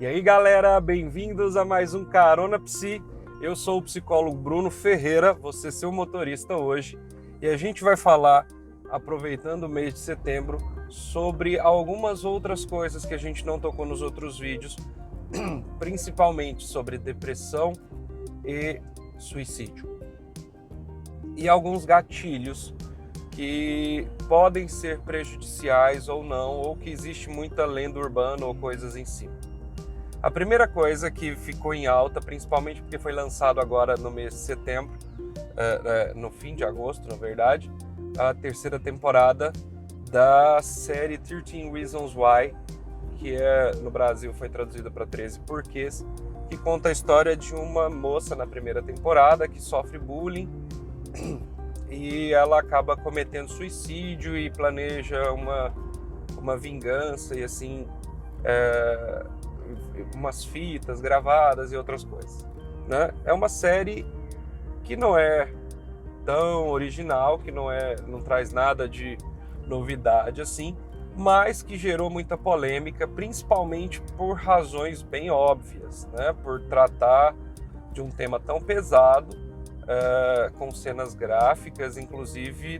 E aí galera, bem-vindos a mais um Carona Psi. Eu sou o psicólogo Bruno Ferreira, você seu motorista hoje. E a gente vai falar, aproveitando o mês de setembro, sobre algumas outras coisas que a gente não tocou nos outros vídeos, principalmente sobre depressão e suicídio. E alguns gatilhos que podem ser prejudiciais ou não, ou que existe muita lenda urbana ou coisas em cima. A primeira coisa que ficou em alta, principalmente porque foi lançado agora no mês de setembro, no fim de agosto, na verdade, a terceira temporada da série 13 Reasons Why, que no Brasil foi traduzida para 13 Porquês, que conta a história de uma moça na primeira temporada que sofre bullying e ela acaba cometendo suicídio e planeja uma vingança e assim... umas fitas gravadas e outras coisas, né? É uma série que não é tão original, que não traz nada de novidade assim, mas que gerou muita polêmica, principalmente por razões bem óbvias, né? Por tratar de um tema tão pesado, com cenas gráficas, inclusive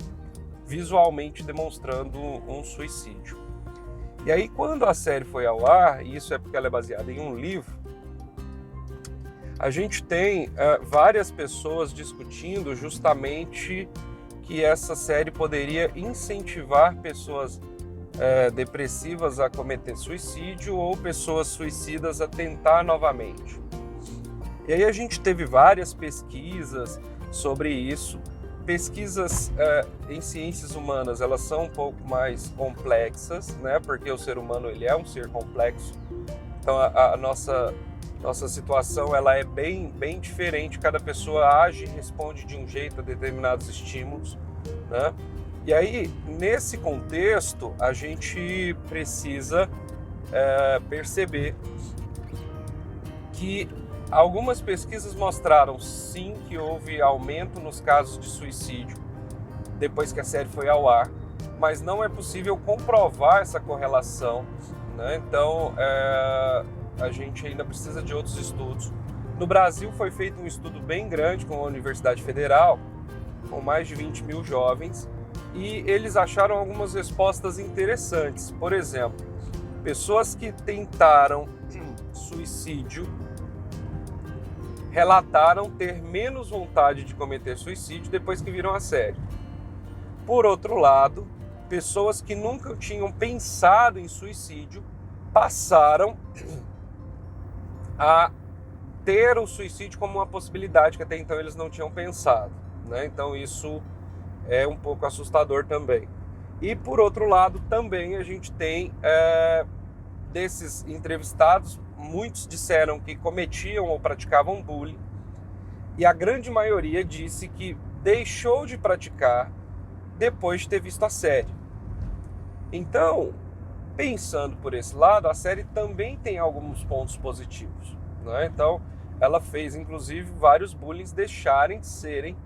visualmente demonstrando um suicídio. E aí, quando a série foi ao ar, e isso é porque ela é baseada em um livro, a gente tem várias pessoas discutindo justamente que essa série poderia incentivar pessoas depressivas a cometer suicídio ou pessoas suicidas a tentar novamente. E aí a gente teve várias pesquisas sobre isso. Pesquisas em ciências humanas, elas são um pouco mais complexas, né? Porque o ser humano ele é um ser complexo. Então a nossa situação ela é bem diferente. Cada pessoa age e responde de um jeito a determinados estímulos, né? E aí, nesse contexto, a gente precisa perceber que algumas pesquisas mostraram, sim, que houve aumento nos casos de suicídio depois que a série foi ao ar, mas não é possível comprovar essa correlação, né? Então, a gente ainda precisa de outros estudos. No Brasil foi feito um estudo bem grande com a Universidade Federal, com mais de 20 mil jovens, e eles acharam algumas respostas interessantes. Por exemplo, pessoas que tentaram suicídio relataram ter menos vontade de cometer suicídio depois que viram a série. Por outro lado, pessoas que nunca tinham pensado em suicídio passaram a ter o suicídio como uma possibilidade que até então eles não tinham pensado, né? Então isso é um pouco assustador também. E por outro lado, também a gente tem desses entrevistados, muitos disseram que cometiam ou praticavam bullying, e a grande maioria disse que deixou de praticar depois de ter visto a série. Então, pensando por esse lado, a série também tem alguns pontos positivos, né? Então, ela fez, inclusive, vários bullies deixarem de serem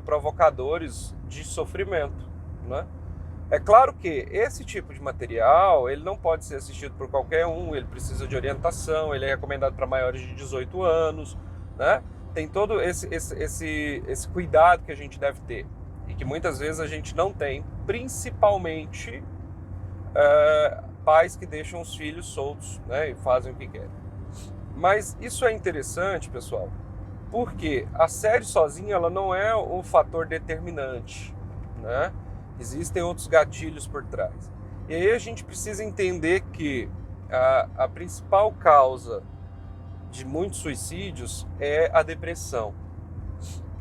provocadores de sofrimento, né? É claro que esse tipo de material, ele não pode ser assistido por qualquer um, ele precisa de orientação, ele é recomendado para maiores de 18 anos, né? Tem todo esse cuidado que a gente deve ter e que muitas vezes a gente não tem, principalmente pais que deixam os filhos soltos, né, e fazem o que querem. Mas isso é interessante, pessoal, porque a série sozinha ela não é o fator determinante, né? Existem outros gatilhos por trás. E aí a gente precisa entender que a principal causa de muitos suicídios é a depressão.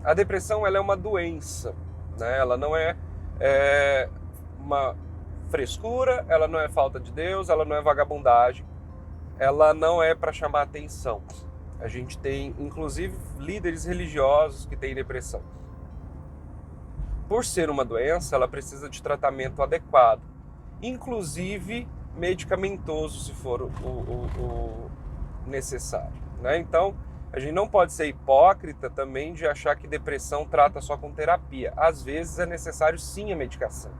A depressão ela é uma doença, né? Ela não é uma frescura, ela não é falta de Deus, ela não é vagabundagem, ela não é para chamar atenção. A gente tem, inclusive, líderes religiosos que têm depressão. Por ser uma doença, ela precisa de tratamento adequado, inclusive medicamentoso, se for o necessário, né? Então, a gente não pode ser hipócrita também de achar que depressão trata só com terapia. Às vezes é necessário sim a medicação.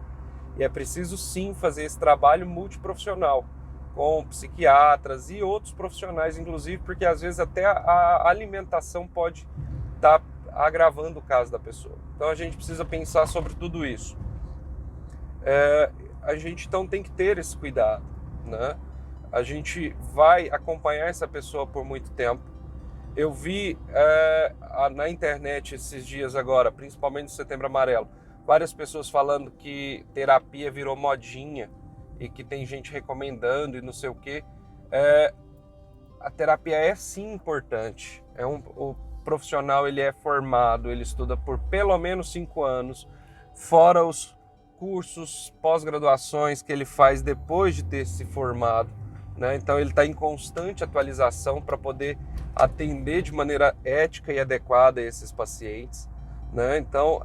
E é preciso sim fazer esse trabalho multiprofissional, com psiquiatras e outros profissionais, inclusive, porque às vezes até a alimentação pode estar agravando o caso da pessoa. Então a gente precisa pensar sobre tudo isso. A gente então tem que ter esse cuidado, né? A gente vai acompanhar essa pessoa por muito tempo. Eu vi na internet esses dias agora, principalmente no Setembro Amarelo, várias pessoas falando que terapia virou modinha e que tem gente recomendando e não sei o quê. A terapia é sim importante. O profissional ele é formado, ele estuda por pelo menos 5 anos, fora os cursos, pós-graduações que ele faz depois de ter se formado, né? Então ele está em constante atualização para poder atender de maneira ética e adequada esses pacientes, né? Então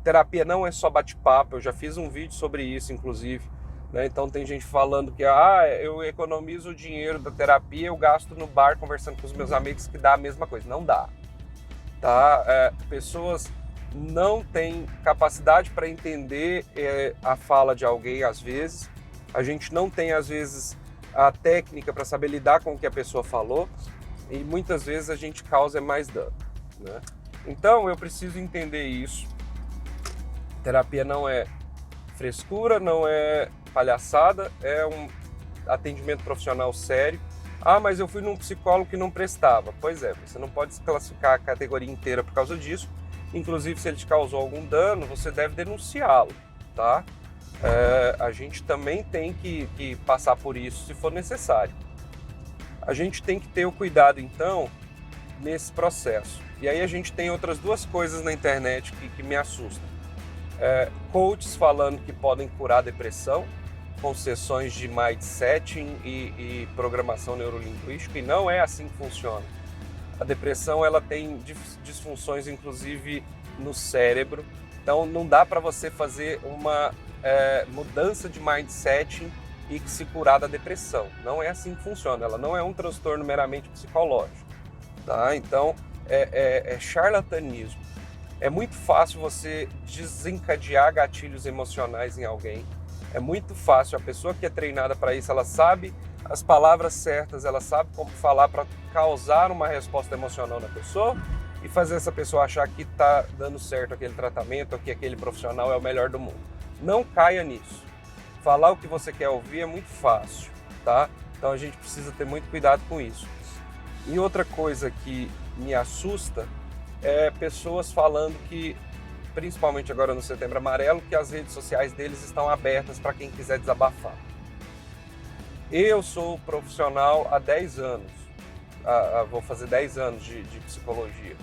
terapia não é só bate-papo. Eu já fiz um vídeo sobre isso, inclusive, né? Então tem gente falando que eu economizo o dinheiro da terapia, eu gasto no bar conversando com os meus amigos, que dá a mesma coisa. Não dá, tá? Pessoas não têm capacidade para entender a fala de alguém, às vezes. A gente não tem, às vezes, a técnica para saber lidar com o que a pessoa falou, e muitas vezes a gente causa mais dano, né? Então eu preciso entender isso. Terapia não é frescura, não é palhaçada, é um atendimento profissional sério. Mas eu fui num psicólogo que não prestava. Pois é, você não pode classificar a categoria inteira por causa disso. Inclusive, se ele te causou algum dano, você deve denunciá-lo, tá? A gente também tem que passar por isso se for necessário. A gente tem que ter o cuidado, então, nesse processo. E aí a gente tem outras duas coisas na internet que me assustam. Coaches falando que podem curar a depressão com sessões de mindsetting e programação neurolinguística, e não é assim que funciona. A depressão ela tem disfunções, inclusive, no cérebro. Então não dá para você fazer uma mudança de mindsetting e se curar da depressão. Não é assim que funciona. Ela não é um transtorno meramente psicológico, tá? Então é charlatanismo. É muito fácil você desencadear gatilhos emocionais em alguém. É muito fácil. A pessoa que é treinada para isso, ela sabe as palavras certas, ela sabe como falar para causar uma resposta emocional na pessoa e fazer essa pessoa achar que está dando certo aquele tratamento ou que aquele profissional é o melhor do mundo. Não caia nisso. Falar o que você quer ouvir é muito fácil, tá? Então a gente precisa ter muito cuidado com isso. E outra coisa que me assusta é pessoas falando que, principalmente agora no Setembro Amarelo, que as redes sociais deles estão abertas para quem quiser desabafar. Eu sou profissional há 10 anos, vou fazer 10 anos de psicologia,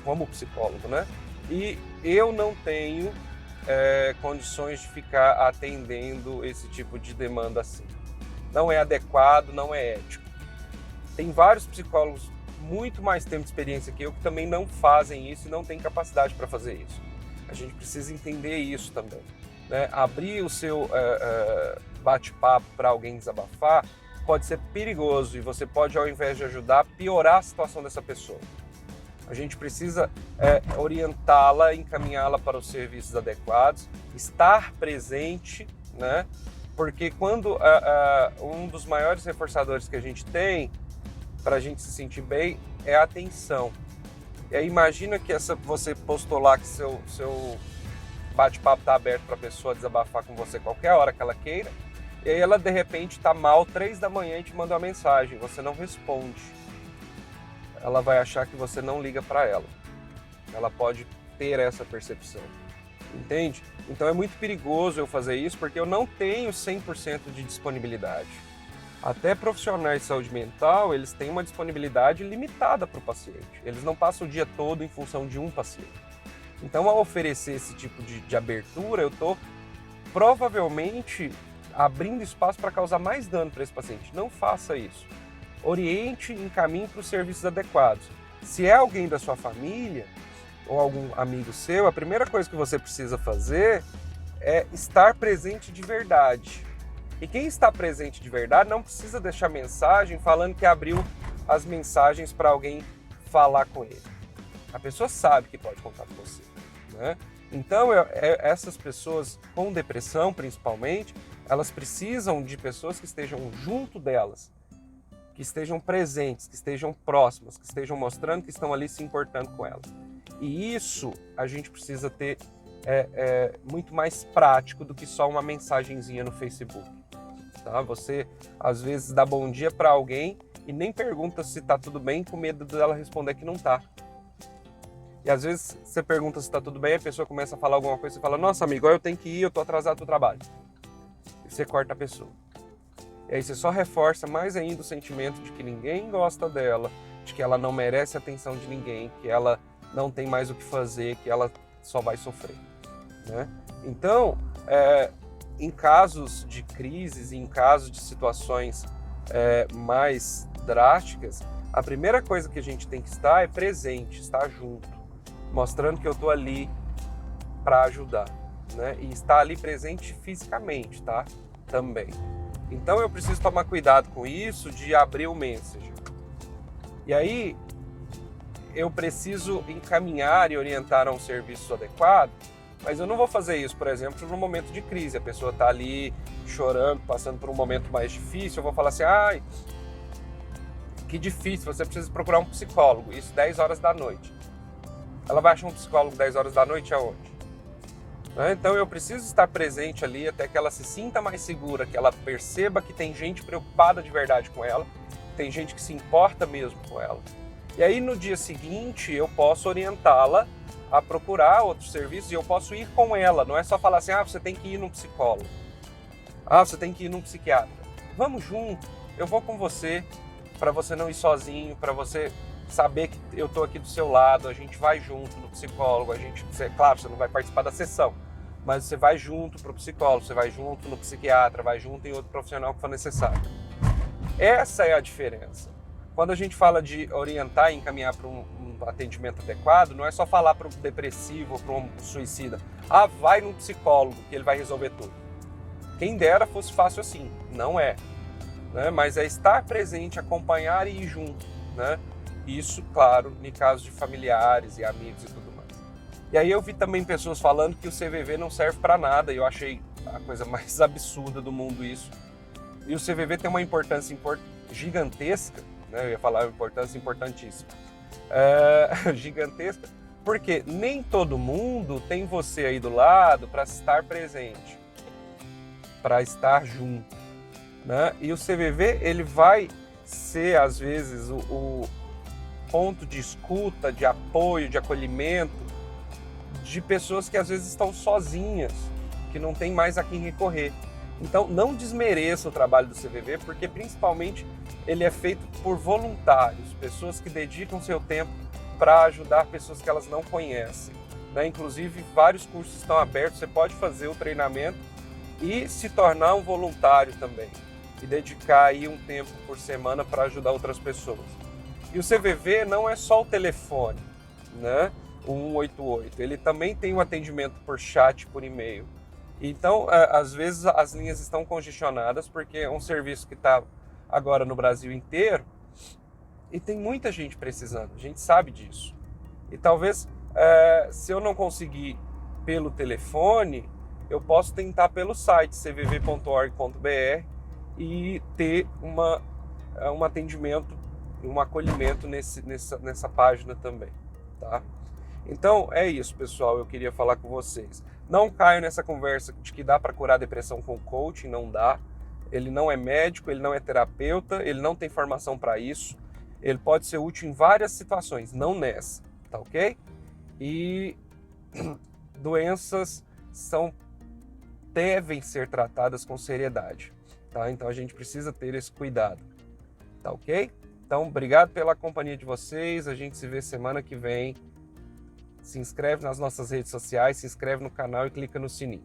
como psicólogo, né? E eu não tenho condições de ficar atendendo esse tipo de demanda assim. Não é adequado, não é ético. Tem vários psicólogos muito mais tempo de experiência que eu que também não fazem isso e não têm capacidade para fazer isso. A gente precisa entender isso também, né? Abrir o seu bate-papo para alguém desabafar pode ser perigoso e você pode, ao invés de ajudar, piorar a situação dessa pessoa. A gente precisa orientá-la, encaminhá-la para os serviços adequados, estar presente, né? Porque quando um dos maiores reforçadores que a gente tem para a gente se sentir bem é a atenção. E aí imagina que você postou lá que seu bate-papo está aberto para a pessoa desabafar com você qualquer hora que ela queira, e aí ela de repente está mal, 3 da manhã e te manda uma mensagem, você não responde. Ela vai achar que você não liga para ela. Ela pode ter essa percepção, entende? Então é muito perigoso eu fazer isso porque eu não tenho 100% de disponibilidade. Até profissionais de saúde mental, eles têm uma disponibilidade limitada para o paciente. Eles não passam o dia todo em função de um paciente. Então, ao oferecer esse tipo de abertura, eu estou provavelmente abrindo espaço para causar mais dano para esse paciente. Não faça isso. Oriente e encaminhe para os serviços adequados. Se é alguém da sua família ou algum amigo seu, a primeira coisa que você precisa fazer é estar presente de verdade. E quem está presente de verdade não precisa deixar mensagem falando que abriu as mensagens para alguém falar com ele. A pessoa sabe que pode contar com você, né? Então, essas pessoas com depressão, principalmente, elas precisam de pessoas que estejam junto delas, que estejam presentes, que estejam próximas, que estejam mostrando que estão ali se importando com elas. E isso a gente precisa ter muito mais prático do que só uma mensagenzinha no Facebook. Tá? Você, às vezes, dá bom dia para alguém e nem pergunta se está tudo bem, com medo dela responder que não está. E às vezes você pergunta se está tudo bem, a pessoa começa a falar alguma coisa, você fala, nossa amigo, eu tenho que ir, eu estou atrasado para o trabalho. E você corta a pessoa. E aí você só reforça mais ainda o sentimento de que ninguém gosta dela, de que ela não merece a atenção de ninguém, que ela não tem mais o que fazer, que ela só vai sofrer. Né? Então, em casos de crises, em casos de situações mais drásticas, a primeira coisa que a gente tem que estar é presente, estar junto, mostrando que eu estou ali para ajudar, né? E estar ali presente fisicamente, tá? Também. Então eu preciso tomar cuidado com isso de abrir o Messenger. E aí eu preciso encaminhar e orientar a um serviço adequado, mas eu não vou fazer isso, por exemplo, no momento de crise. A pessoa está ali chorando, passando por um momento mais difícil, eu vou falar assim, ai, que difícil, você precisa procurar um psicólogo, isso 10 horas da noite. Ela vai achar um psicólogo 10 horas da noite aonde? Então eu preciso estar presente ali até que ela se sinta mais segura, que ela perceba que tem gente preocupada de verdade com ela, tem gente que se importa mesmo com ela. E aí no dia seguinte eu posso orientá-la a procurar outros serviços e eu posso ir com ela, não é só falar assim, você tem que ir num psicólogo, você tem que ir num psiquiatra. Vamos junto, eu vou com você, para você não ir sozinho, para você saber que eu estou aqui do seu lado, a gente vai junto no psicólogo, claro, você não vai participar da sessão, mas você vai junto para o psicólogo, você vai junto no psiquiatra, vai junto em outro profissional que for necessário. Essa é a diferença. Quando a gente fala de orientar e encaminhar para um atendimento adequado, não é só falar para o depressivo ou para um suicida, vai num psicólogo que ele vai resolver tudo. Quem dera fosse fácil assim, não é. Né? Mas é estar presente, acompanhar e ir junto, né? Isso, claro, em casos de familiares e amigos e tudo mais. E aí eu vi também pessoas falando que o CVV não serve para nada, e eu achei a coisa mais absurda do mundo isso. E o CVV tem uma importância gigantesca, né? Eu ia falar uma importância importantíssima, gigantesca, porque nem todo mundo tem você aí do lado para estar presente, para estar junto, né? E o CVV, ele vai ser, às vezes, o ponto de escuta, de apoio, de acolhimento de pessoas que às vezes estão sozinhas, que não tem mais a quem recorrer. Então não desmereça o trabalho do CVV, porque principalmente ele é feito por voluntários, pessoas que dedicam seu tempo para ajudar pessoas que elas não conhecem. Né? Inclusive vários cursos estão abertos, você pode fazer o treinamento e se tornar um voluntário também, e dedicar aí um tempo por semana para ajudar outras pessoas. E o CVV não é só o telefone, né? O 188, ele também tem um atendimento por chat, por e-mail. Então, às vezes as linhas estão congestionadas porque é um serviço que está agora no Brasil inteiro e tem muita gente precisando, a gente sabe disso. E talvez, se eu não conseguir pelo telefone, eu posso tentar pelo site cvv.org.br e ter um atendimento, um acolhimento nessa página também, tá? Então é isso, pessoal, eu queria falar com vocês. Não caio nessa conversa de que dá para curar a depressão com coaching, não dá. Ele não é médico, ele não é terapeuta, ele não tem formação para isso. Ele pode ser útil em várias situações, não nessa, tá ok? E doenças devem ser tratadas com seriedade, tá? Então a gente precisa ter esse cuidado, tá ok? Então, obrigado pela companhia de vocês, a gente se vê semana que vem. Se inscreve nas nossas redes sociais, se inscreve no canal e clica no sininho.